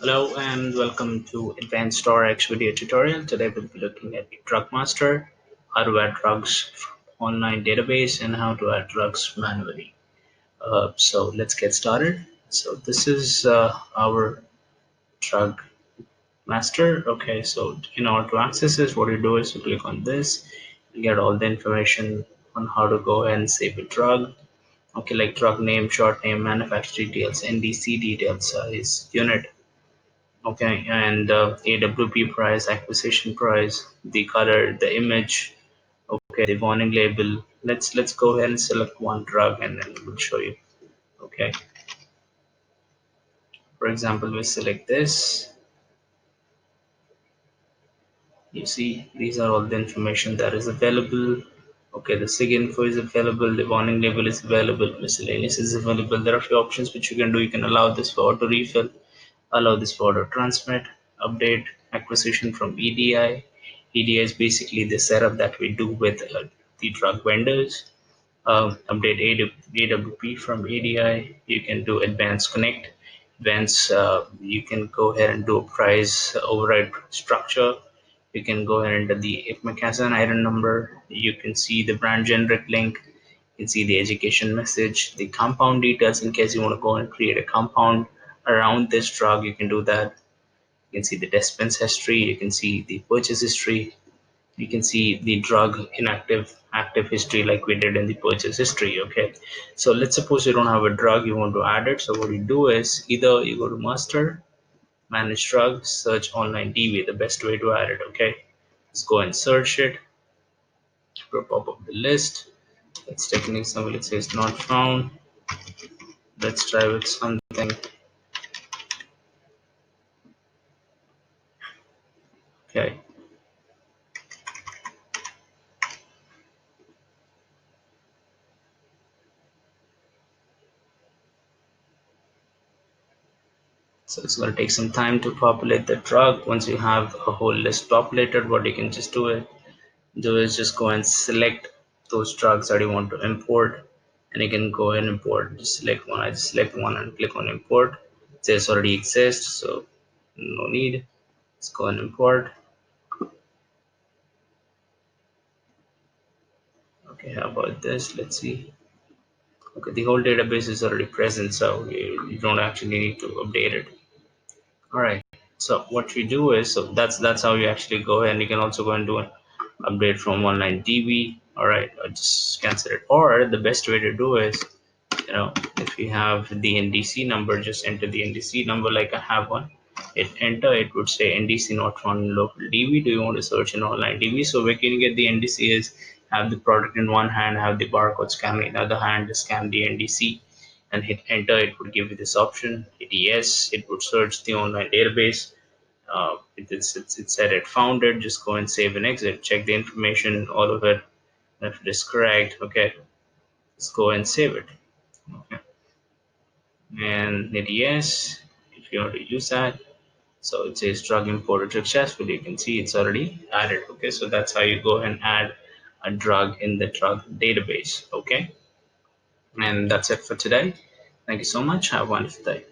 Hello and welcome to AdvancedRx video tutorial. Today we'll be looking at Drug Master, how to add drugs from online database and how to add drugs manually. So let's get started. So this is our Drug Master. Okay, so in order to access this, what you do is you click on this, you get all the information on how to go ahead and save a drug. Okay, like drug name, short name, manufacturer details, NDC details, size, unit. Okay, and AWP price, acquisition price, the color, the image, okay, the warning label. Let's go ahead and select one drug and then we'll show you. Okay, for example, we select this. You see, these are all the information that is available. Okay, the SIG info is available, the warning label is available, miscellaneous is available. There are a few options which you can do. You can allow this for auto refill, allow this for auto transmit, update acquisition from EDI. EDI is basically the setup that we do with the drug vendors. Update AWP from ADI. You can do advanced connect. You can go ahead and do a price override structure. You can go ahead and enter the McKesson item number. You can see the brand generic link. You can see the education message, the compound details in case you want to go and create a compound around this drug. You can do that. You can see the dispense history. You can see the purchase history. You can see the drug inactive active history like we did in the purchase history. Okay, so let's suppose you don't have a drug, you want to add it. So what you do is either you go to master, manage drug, search online DB, the best way to add it. Okay, let's go and search it. Pop up the list. Let's take an example. It says not found. Let's try with something. Okay, so it's going to take some time to populate the drug. Once you have a whole list populated, what you can just do is just go and select those drugs that you want to import, and you can go ahead and import. Just select one. I just select one and click on import. It says already exists, so no need. Let's go and import. Okay, how about this? Let's see. Okay, the whole database is already present, so you don't actually need to update it. All right, so what you do is, so that's how you actually go ahead, and you can also go and do an update from online DB. All right, just cancel it. Or the best way to do is, if you have the NDC number, just enter the NDC number like I have one. It would say NDC not found in local DB. Do you want to search in online DB? So where can you get the NDC is have the product in one hand, have the barcode scanner in the other hand, scan the NDC and hit enter. It would give you this option. Hit yes, it would search the online database. It said it found it. Just go and save and exit. Check the information, all of it. If it is correct, okay, just go and save it. Okay, and hit yes if you want to use that. So it says drug imported successfully. You can see it's already added. Okay, so that's how you go and add a drug in the drug database. Okay, and that's it for today. Thank you so much. Have a wonderful day.